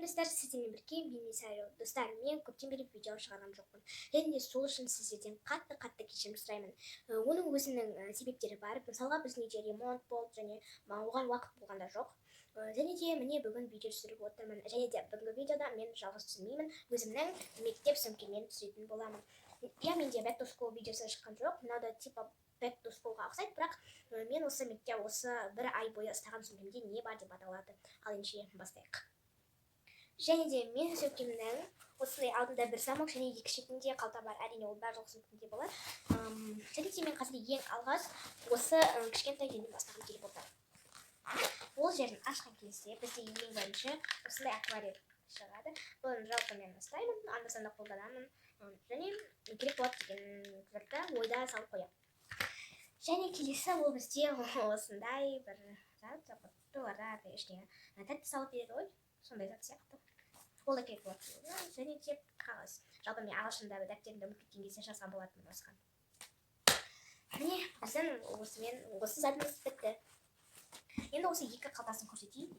достар, сіздермен бірге бейнесаяу достар, мен көптен бері видео шығарған жоқпын. Және де сол үшін сіздерден қатты кешірім сұраймын. Оның өзінің себептері бар. Мысалға біздің үйде ремонт болды және оған уақыт болғанда жоқ. Және де міне бүгін видео түсіріп отырмын. Және де бүгінгі видеода мен жалғыз түсірмеймін, өзімнің мектеп сөмкеммен түсіретін боламын. Я менде back to school видеосы шыққан жоқ. Мынау да типа back to schoolға ұқсайды, бірақ мен осы мектеп осы бір ай бойы ұстаған сөмкемде не бар деп аталады. Ал ендеше бастайық. Және де мен сөмкемнің осындай алдында бір замок және екі шетінде қалта бар. Әрине ол барлық сөмкемде болады. Және де мен қазір ең алғаш осы кішкентай жерден бастағым келіп отыр. Ол жерін ашқан кезде бізде ең бірінші осындай аквариум шығады. Бұны жалпы мен ұстаймын, анда-санда қолданамын және керек болады деген затты ойда салып қоямын. Және келесі ол бізде осындай бір зат, оларда ештеңе тәтті салып береді ғой, сондай зат сияқты. Ол да керек болады. Және де қағаз. Жалпы мен ағылшында дәптерімді ұмытып кеткен кезде жазған болатынмын осыған. Міне біздің осымен осы затымыз бітті. Енді осы екі қалтасын көрсетейін.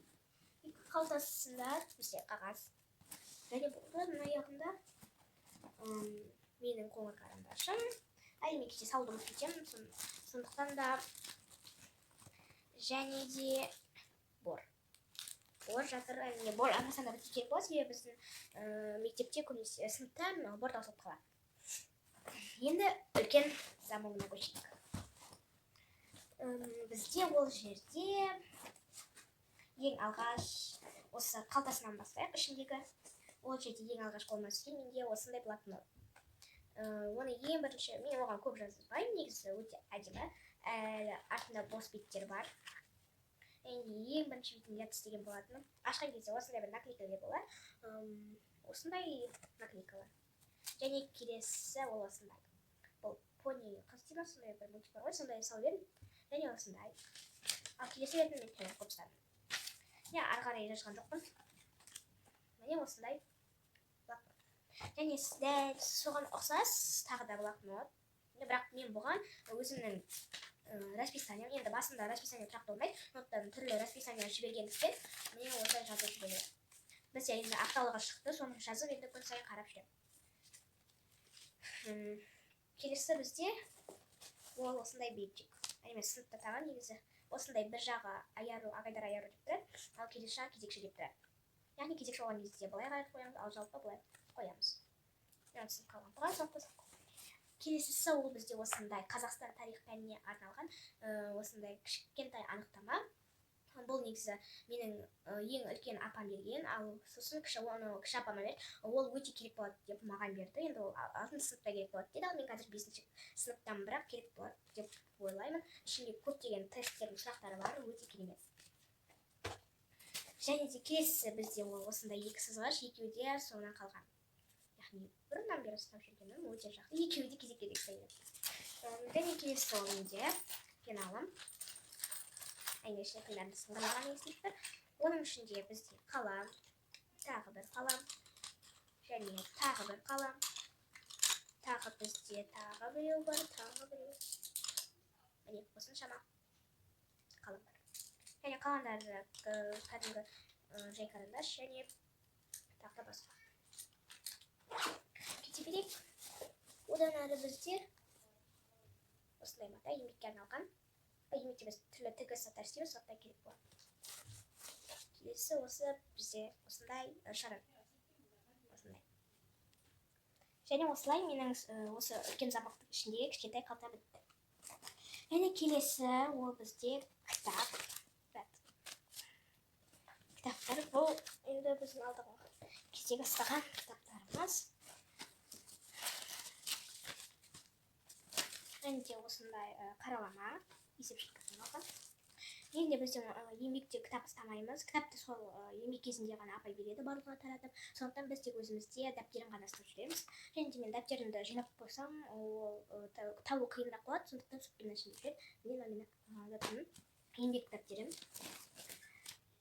Екі қалтасында бізде қағаз. Және бұның аяғында менің қоңыр қарындашым. Мен кеше салуды ұмытып кетемін, сондықтан да және де бор жатыр. Бор анда-санда бітіп керек болады, себебі біздің мектепте көбінесе сыныпта бор таусылып қалады. Енді үлкен замогына көшейік. Бізде ол жерде ең алғаш осы қалтасынан бастайық. Ішіндегі ол жерде ең алғаш қолыма түскен менде осындай блокнот. Оны ең бірінші, мен оған көп жазбаймын, негізі өте әдемі. Артында бос беттер бар. Ең бірінші бетінде я тістеген болатыным. Ашқан кезде осындай бір наклейкалар болады. Осындай наклейкалар. Және келесі ол осындай. Бұл пони қыз дейма, сондай бір мультик бар ғой, сондай салып едім. Және осындай. Ал келесі бетін мен көп ұстадым. Ары қарай жазған жоқпын. Міне осындай. Және соған ұқсас тағы да блокнот. Бірақ мен бұған өзімнің расписанием, енді басында расписание тұрақты болмайды, ноттан түрлі расписание жібергендіктен мен осылай жазып жіберемін. Бізде енді апталығы шықты, соны жазып енді күн сайын қарап жүремін. Келесі бізде ол осындай бетчик. Мен сыныпта тағын негізі осындай бір жағы ағайдар аяру деп тұрады, ал келесі жағы кезекші деп тұрады. Яғни кезекші болған кезде былай қарап қоямыз, ал жалпы былай қоямыз. Келесісі ол бізде осындай Қазақстан тарих пәніне арналған осындай кішкентай анықтама. Бұл негізі менің ең үлкен апам берген, ал сосын кіші апама берді. Ол өте керек болады деп маған берді. Енді ол 6 сыныпта керек болады деді, ал мен қазір 5 сыныптан бірақ керек болады деп ойлаймын. Ішінде көптеген тесттердің сұрақтары бар, өте керемет. Және де келесі бізде осындай екі сызғыш, екеуі де соңынан қалған. Яғни бұрыннан бері ұстап жүргенім өте жақсы. Екеуі де кезек-кезек sayылады. Және келесі ол менде пеналым. Ішінде пенальды сыңғырлаған естіліпті. Оның ішінде бізде қалам, тағы бір қалам, және тағы бір қалам. Тағы бізде тағы біреу бар, тағы біреу. Міне осыншама қалам бар. Және қаламдар кәдімгі жай қарындаш және тағы да басқа. Кете берейік. Одан әрі бізде осындай мата еңбекке арналған. Еңбекте біз түрлі тігіс заттар істейміз, заттар керек болады. Келесі осы бізде осындай шарын. Осындай. Және осылай менің осы үлкен замақтың ішіндегі кішкентай қалта бітті. Және келесі ол бізде кітап. Кітаптар бұл енді біздің алдағы кездегі ұстаған кітаптарымыз. Және де осындай қаралама, есепшектерден алған. Енді біздің еңбекте кітап ұстамаймыз. Кітапты сол еңбек кезінде ғана апай береді барлығына таратып. Сондықтан біз тек өзімізде дәптерін ғана ұстап жүреміз. және де мен дәптерімді жинап қойсам, ол табу қиынырақ болады, сондықтан сөмкемнің ішінде жүреді. Мен еңбек дәптерім.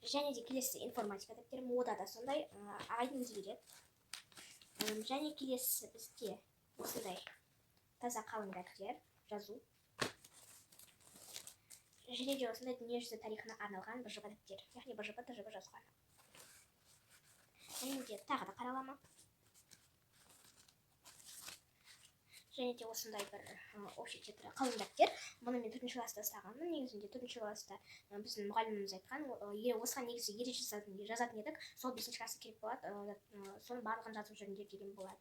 Және де келесі информатика дәптерім, ода да сондай ағайдың өзі береді. Және келесі бізде осындай таза қалың дәптер, жазу. Және де осындай дүниежүзі тарихына арналған БЖБ дәптер, яғни БЖБ ТЖБ жазған. де тағы да қаралама. Және де осындай бір общий тетрадь қалың дәптер. Мұны мен 4-ші класста ұстағанмын. Негізінде 4-ші класста біздің мұғаліміміз айтқан, осыған негізі ереже жазатын едік, сол 5-ші класста керек болады, соның барлығын жазып жүріңдер деген болады.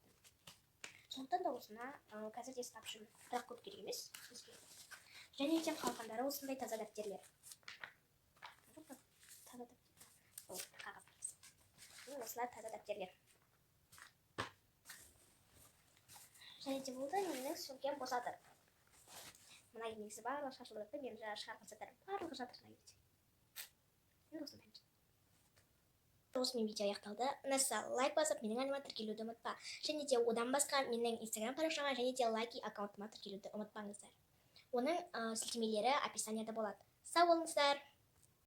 Сондықтан да осына қазір де ұстап жүрмін, бірақ көп керек емес бізге. Және де қалғандары осындай таза дәптерлер. Таза дәптер. Осылар таза дәптерлер. Және де болды, менің сөмкем босады. Мына негізі барлығы шашылып жатыр, мен шығарған заттарым барлығы жатыр мына жерде. Осымен видео аяқталды. Ұнаса лайк басып, менің аніма тіркелуді ұмытпа. Және де одан басқа менің инстаграм парақшама және де лайки аккаунтыма тіркелуді ұмытпаңыздар. Оның сілтемелері описанияда болады. Сау болыңыздар!